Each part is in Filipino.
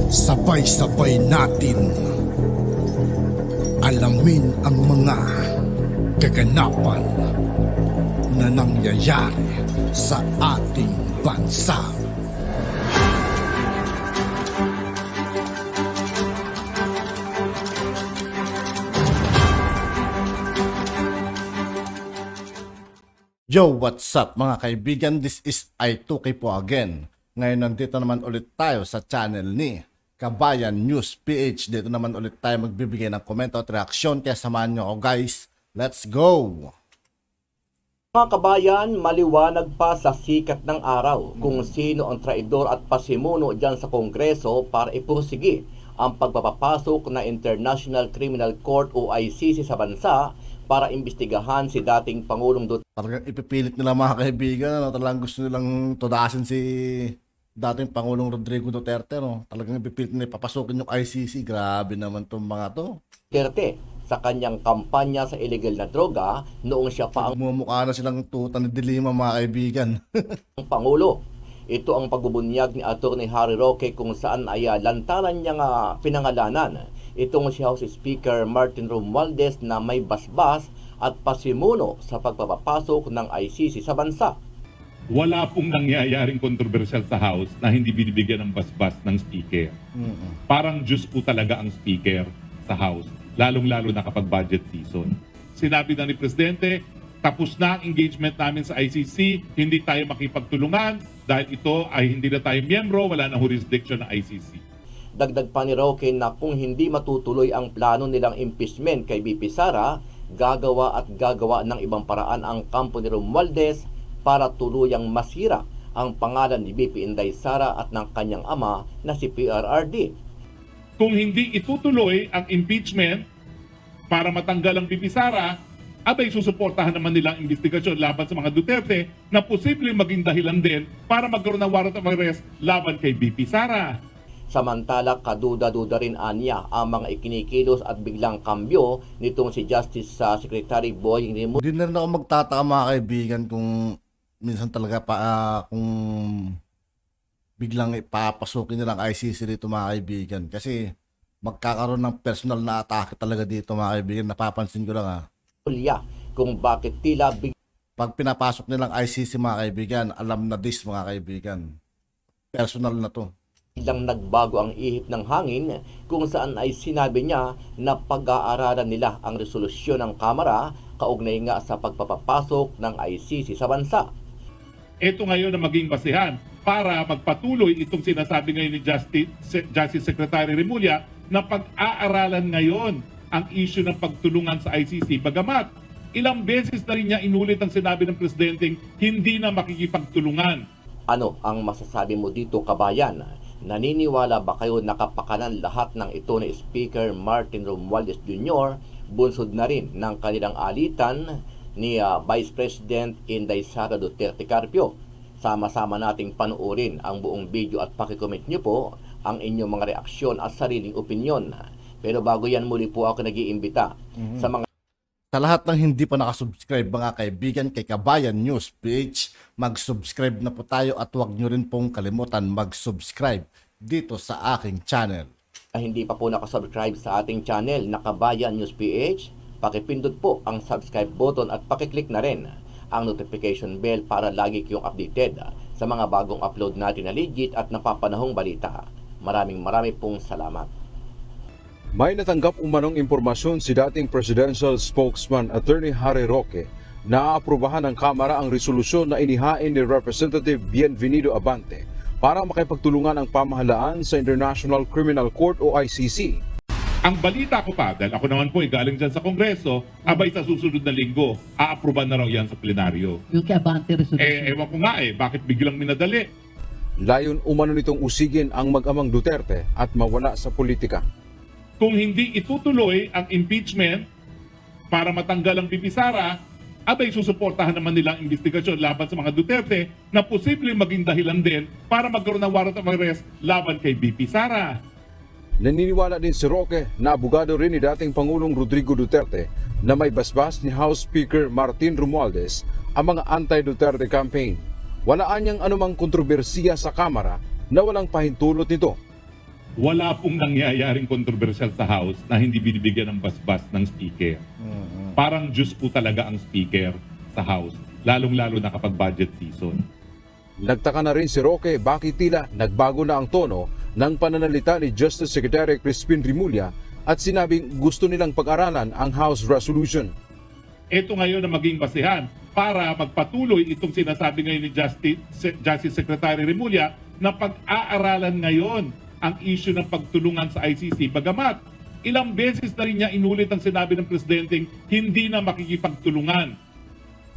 Sabay-sabay natin alamin ang mga kaganapan na nangyayari sa ating bansa. Yo, what's up mga kaibigan? This is I2K po again. Ngayon nandito naman ulit tayo sa channel ni Kabayan News PH. Dito naman ulit tayo magbibigay ng komento at reaksyon. Kaya samahan nyo ako guys. Let's go! Mga kabayan, maliwanag pa sa sikat ng araw kung sino ang traidor at pasimuno dyan sa Kongreso para ipursigi ang pagpapapasok na International Criminal Court o ICC sa bansa para imbestigahan si dating Pangulong Duterte. Talagang ipipilit nila mga kaibigan, no? Talagang gusto nilang tudasin si dating Pangulong Rodrigo Duterte, no? Talagang ipipilit nila papasukin yung ICC. Grabe naman itong mga to. Duterte sa kanyang kampanya sa illegal na droga noong siya pa ang mumukha na silang tutan ni Dilima mga kaibigan. Pangulo. Ito ang pagbubunyag ni Atty. Harry Roque kung saan ay lantaran niyang pinangalanan itong si House Speaker Martin Romualdez na may basbas at pasimuno sa pagpapapasok ng ICC sa bansa. Wala pong nangyayaring kontrobersyal sa House na hindi binibigyan ng basbas ng Speaker. Parang Diyos po talaga ang Speaker sa House, lalong-lalo na kapag budget season. Sinabi na ni Presidente, tapos na ang engagement namin sa ICC, hindi tayo makipagtulungan dahil ito ay hindi na tayo miyembro, wala na jurisdiction ng ICC. Dagdag pa ni Roque na kung hindi matutuloy ang plano nilang impeachment kay BP Sara, gagawa ng ibang paraan ang kampo ni Romualdez para tuluyang masira ang pangalan ni BP Inday Sara at ng kanyang ama na si PRRD. Kung hindi itutuloy ang impeachment para matanggal ang BP Sara, abay susuportahan naman nila ang investigasyon laban sa mga Duterte na posibleng maging dahilan din para magkaroon ng warrant of arrest laban kay BP Sara. Samantala, kaduda-duda rin anya ang mga ikinikilos at biglang kambyo nitong si Justice Secretary Boying Remulla. Hindi na rin ako magtataka mga kaibigan kung minsan talaga kung biglang ipapasukin nilang ICC dito mga kaibigan. Kasi magkakaroon ng personal na atake talaga dito mga kaibigan. Napapansin ko lang kung bakit tila pag pinapasok nilang ICC mga kaibigan, alam na this mga kaibigan. Personal na to. Biglang nagbago ang ihip ng hangin kung saan ay sinabi niya na pag-aaralan nila ang resolusyon ng Kamara kaugnay nga sa pagpapapasok ng ICC sa bansa. Ito ngayon na maging basihan para magpatuloy itong sinasabi ngayon ni Justice Secretary Remulla na pag-aaralan ngayon ang issue ng pagtulungan sa ICC. Bagamat ilang beses na rin niya inulit ang sinabi ng Presidente hindi na makikipagtulungan. Ano ang masasabi mo dito, kabayan? Naniniwala ba kayo nakapakanan lahat ng ito ni Speaker Martin Romualdez Jr. bunsod na rin ng kanilang alitan ni Vice President Inday Sara Duterte Carpio? Sama-sama nating panuorin ang buong video at pakicomment nyo po ang inyong mga reaksyon at sariling opinyon. Pero bago yan, muli po ako nag-iimbita sa lahat ng hindi pa nakasubscribe mga kaibigan kay Kabayan News PH, mag-subscribe na po tayo at huwag nyo rin pong kalimutan mag-subscribe dito sa aking channel. Hindi pa po nakasubscribe sa ating channel na Kabayan News PH, pakipindot po ang subscribe button at pakiclick na rin ang notification bell para lagi kayong updated sa mga bagong upload natin na legit at napapanahong balita. Maraming pong salamat. May natanggap umanong impormasyon si dating presidential spokesman Atty. Harry Roque na aaprubahan ng Kamara ang resolusyon na inihain ni Representative Bienvenido Abante para makipagtulungan ang pamahalaan sa International Criminal Court o ICC. Ang balita ko pa, dahil ako naman po ay galing dyan sa Kongreso, abay sa susunod na linggo, aapruban na raw yan sa plenaryo. Yung kay Abante resolution. Ewan ko nga bakit biglang minadali? Layon umano nitong usigin ang mag-amang Duterte at mawala sa politika. Kung hindi itutuloy ang impeachment para matanggal ang BP Sara, abay susuportahan naman nila ang investigasyon laban sa mga Duterte na posibleng maging dahilan din para magkaroon ng warrant of arrest laban kay BP Sara. Naniniwala din si Roque na abogado rin ni dating Pangulong Rodrigo Duterte na may basbas ni House Speaker Martin Romualdez ang mga anti-Duterte campaign. Wala anyang anumang kontrobersiya sa Kamara na walang pahintulot nito. Wala pong nangyayaring kontrobersyal sa House na hindi binibigyan ng basbas ng Speaker. Parang Diyos po talaga ang Speaker sa House, lalong-lalo na kapag budget season. Nagtaka na rin si Roque bakit tila nagbago na ang tono ng pananalita ni Justice Secretary Crispin Rimulya at sinabing gusto nilang pag-aralan ang House Resolution. Ito ngayon na maging basehan para magpatuloy itong sinasabi ngayon ni Justice Secretary Rimulya na pag-aaralan ngayon ang issue ng pagtulungan sa ICC. Bagamat ilang beses na rin niya inulit ang sinabi ng Presidente hindi na makikipagtulungan.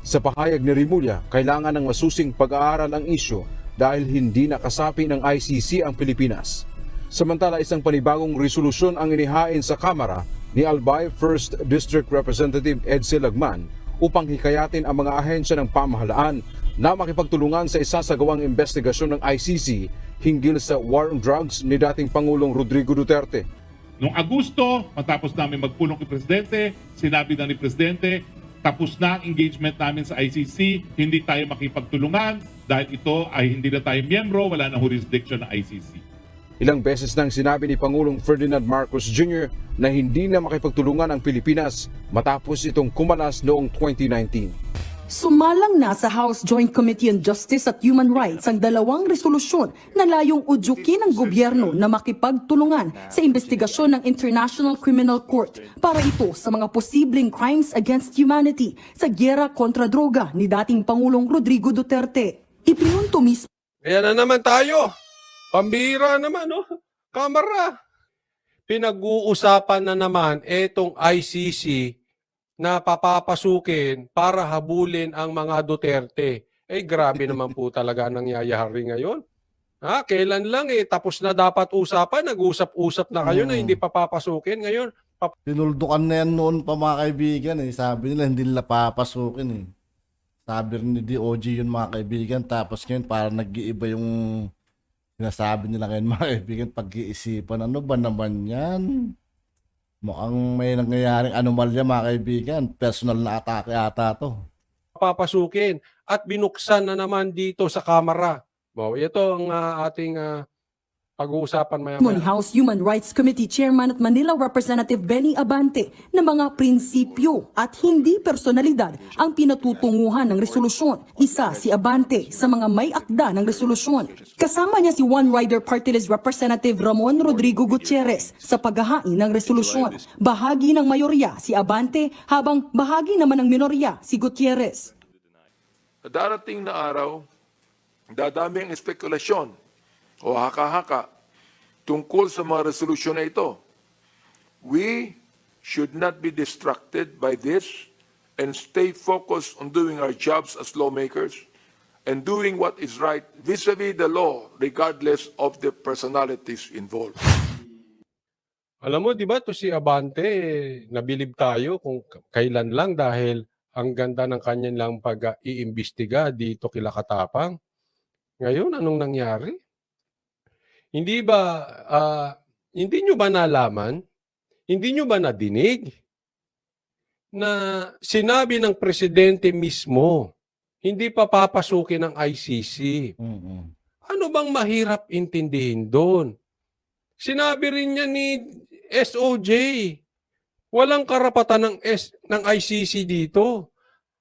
Sa pahayag ni Rimulya, kailangan ng masusing pag-aaral ang isyu dahil hindi nakasapi ng ICC ang Pilipinas. Samantala, isang panibagong resolusyon ang inihain sa Kamara ni Albay 1st District Representative Edsel Lagman upang hikayatin ang mga ahensya ng pamahalaan na makipagtulungan sa isasagawang investigasyon ng ICC hinggil sa war on drugs ni dating Pangulong Rodrigo Duterte. Noong Agosto, matapos namin magpulong kay Presidente, sinabi na ni Presidente, tapos na ang engagement namin sa ICC, hindi tayo makipagtulungan dahil ito ay hindi na tayo miyembro, wala na jurisdiction ng ICC. Ilang beses nang sinabi ni Pangulong Ferdinand Marcos Jr. na hindi na makipagtulungan ang Pilipinas matapos itong kumalas noong 2019. Sumalang na sa House Joint Committee on Justice at Human Rights ang dalawang resolusyon na layong udyukin ng gobyerno na makipagtulungan sa investigasyon ng International Criminal Court para ito sa mga posibleng crimes against humanity sa gyera kontra droga ni dating Pangulong Rodrigo Duterte. Ipinunto mismo. Kaya na naman tayo. Pambihira naman, no? Kamara. Pinag-uusapan na naman itong ICC na papapasukin para habulin ang mga Duterte. Grabe naman po talaga ang nangyayari ngayon. Kailan lang tapos na dapat usapan, nag-usap-usap na kayo na hindi papapasukin. Ngayon, Tinuldukan na yan noon pa mga kaibigan Sabi nila hindi nila papasukin Sabi rin ni DOG yun mga kaibigan. Tapos ngayon parang nag-iiba yung sinasabi nila ngayon mga kaibigan. Pag-iisipan, ano ba naman yan? Mukhang may nangyayaring anomalya mga kaibigan. Personal na atake ata to. papasukin at binuksan na naman dito sa Kamara. Ito ang ating pag-uusapan ni maya-maya. House Human Rights Committee Chairman at Manila Representative Benny Abante na mga prinsipyo at hindi personalidad ang pinatutunguhan ng resolusyon. Isa si Abante sa mga may akda ng resolusyon. Kasama niya si One Rider Party List Representative Ramon Rodrigo Gutierrez sa paghahain ng resolusyon. Bahagi ng mayorya si Abante habang bahagi naman ng minorya si Gutierrez. Darating na araw, dadami ang espekulasyon o haka-haka tungkol sa mga resolusyon na ito. We should not be distracted by this and stay focused on doing our jobs as lawmakers and doing what is right vis-a-vis the law regardless of the personalities involved. Alam mo, di ba, to si Abante, nabilib tayo kung kailan lang dahil ang ganda ng kanyang lang pag-iimbestiga dito kila Katapang. Ngayon, anong nangyari? Hindi ba, hindi nyo ba nalaman, hindi nyo ba nadinig na sinabi ng presidente mismo, hindi pa papasukin ng ICC? Ano bang mahirap intindihin doon? Sinabi rin niya ni SOJ, walang karapatan ng ICC dito.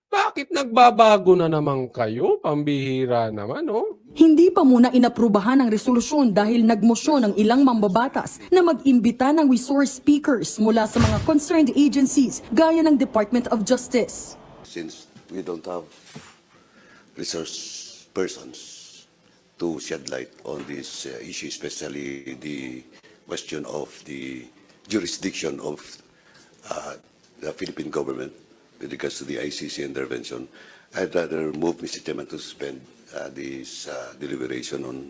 Bakit nagbabago na naman kayo? Pambihira naman, no? Hindi pa muna inaprubahan ang resolusyon dahil nagmosyon ang ilang mambabatas na mag-imbita ng resource speakers mula sa mga concerned agencies gaya ng Department of Justice. Since we don't have resource persons to shed light on this issue, especially the question of the jurisdiction of the Philippine government with regards to the ICC intervention, I'd rather move, Mr. Chairman, to suspend this deliberation on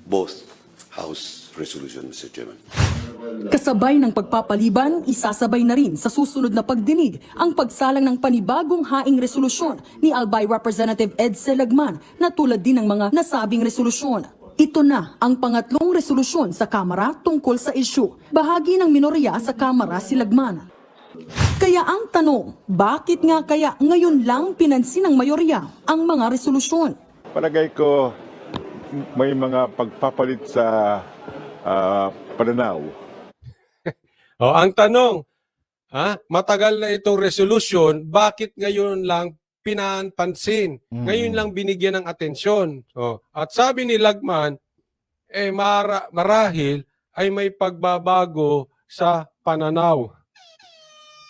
both House resolution, Mr. Chairman. Kasabay ng pagpapaliban, isasabay na rin sa susunod na pagdinig ang pagsalang ng panibagong haing resolusyon ni Albay Representative Edsel Lagman na tulad din ng mga nasabing resolusyon. Ito na ang pangatlong resolusyon sa Kamara tungkol sa isyu. Bahagi ng minorya sa Kamara si Lagman. Kaya ang tanong, bakit nga kaya ngayon lang pinansin ng mayorya ang mga resolusyon? palagay ko may mga pagpapalit sa pananaw. O, ang tanong, matagal na itong resolution, bakit ngayon lang pinapansin? Ngayon lang binigyan ng atensyon. At sabi ni Lagman, marahil ay may pagbabago sa pananaw.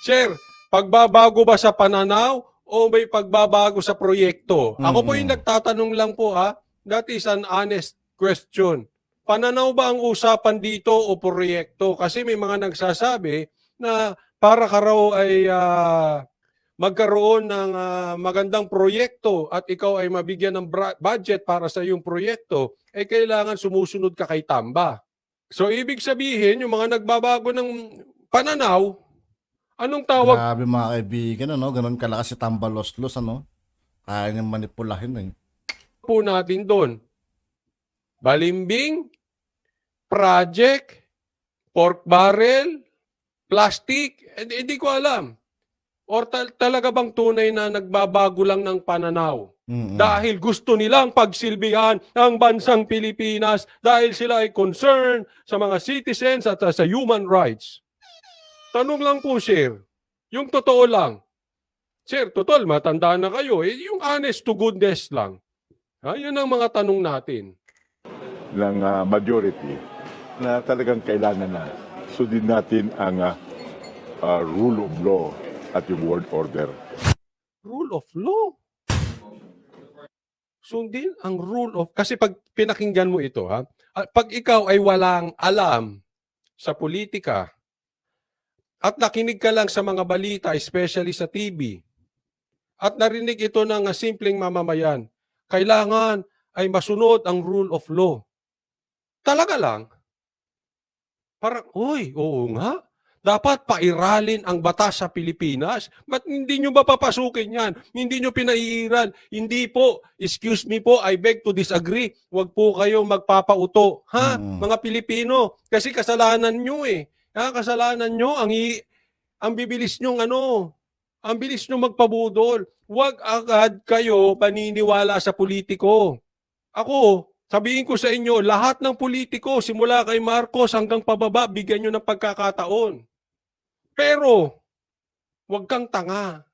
Sir, pagbabago ba sa pananaw o may pagbabago sa proyekto? Ako po yung nagtatanong lang po That is an honest question. Pananaw ba ang usapan dito o proyekto? Kasi may mga nagsasabi na para ka raw ay magkaroon ng magandang proyekto at ikaw ay mabigyan ng budget para sa iyong proyekto, kailangan sumusunod ka kay Tamba. So ibig sabihin, yung mga nagbabago ng pananaw, anong tawag? Grabe mga kaibigan, ganun kalakas si Tamba Los-Los, kaya niyang manipulahin po natin doon. Balimbing, project, pork barrel, plastic, hindi ko alam. Or talaga bang tunay na nagbabago lang ng pananaw? Dahil gusto nilang pagsilbihan ang bansang Pilipinas dahil sila ay concerned sa mga citizens at sa human rights. Tanong lang po, sir. Yung totoo lang. Sir, total, matanda na kayo. Yung honest to goodness lang. Yan ang mga tanong natin. Ng majority na talagang kailangan na sundin natin ang rule of law at yung world order. Rule of law? Sundin ang rule of... Kasi pag pinakinggan mo ito, pag ikaw ay walang alam sa politika at nakinig ka lang sa mga balita, especially sa TV, at narinig ito ng simpleng mamamayan, kailangan ay masunod ang rule of law. Talaga lang. Parang, oo nga. Dapat pairalin ang batas sa Pilipinas. Ba't hindi nyo ba papasukin yan? Hindi nyo pinaiiral. Hindi po. Excuse me po, I beg to disagree. Huwag po kayo magpapauto. Mga Pilipino. Kasi kasalanan nyo kasalanan nyo. Ang bibilis nyo ang bilis nyo magpabudol. Huwag agad kayo paniniwala sa politiko. Ako, sabihin ko sa inyo, lahat ng politiko, simula kay Marcos hanggang pababa, bigyan nyo ng pagkakataon. Pero, huwag kang tanga.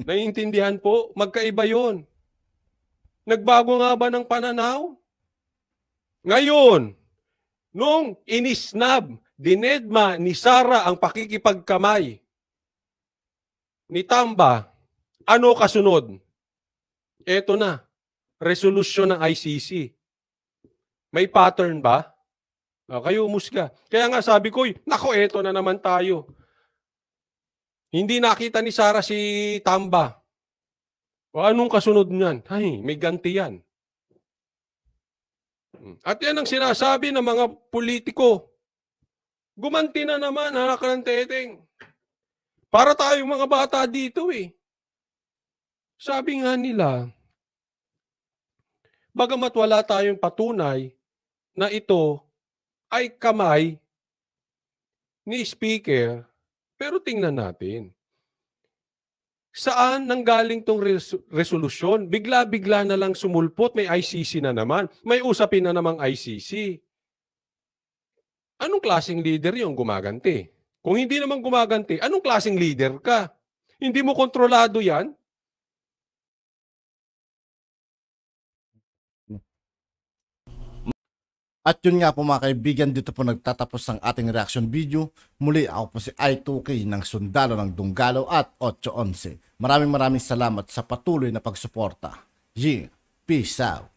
Naiintindihan po? Magkaiba yon. Nagbago nga ba ng pananaw? Ngayon, nung inisnab, dinedma ni Sara ang pakikipagkamay ni Tamba, ano kasunod? Eto na, resolusyon ng ICC. May pattern ba? Kayo umusga. Kaya nga sabi ko, nako, eto na naman tayo. Hindi nakita ni Sara si Tamba. Anong kasunod niyan? May ganti yan. At yan ang sinasabi ng mga politiko. Gumanti na naman, Karanteteng. Para tayong mga bata dito Sabi nga nila, bagamat wala tayong patunay na ito ay kamay ni Speaker, pero tingnan natin. Saan nanggaling tong resolusyon? Bigla-bigla na lang sumulpot, may ICC na naman. May usapin na namang ICC. Anong klaseng leader yung gumaganti? Kung hindi naman gumaganti, anong klaseng leader ka? Hindi mo kontrolado yan? At yun nga po mga kaibigan, dito po nagtatapos ang ating reaction video. Muli ako po si I2K ng Sundalo ng Dunggalo at 811. Maraming salamat sa patuloy na pagsuporta. Peace out.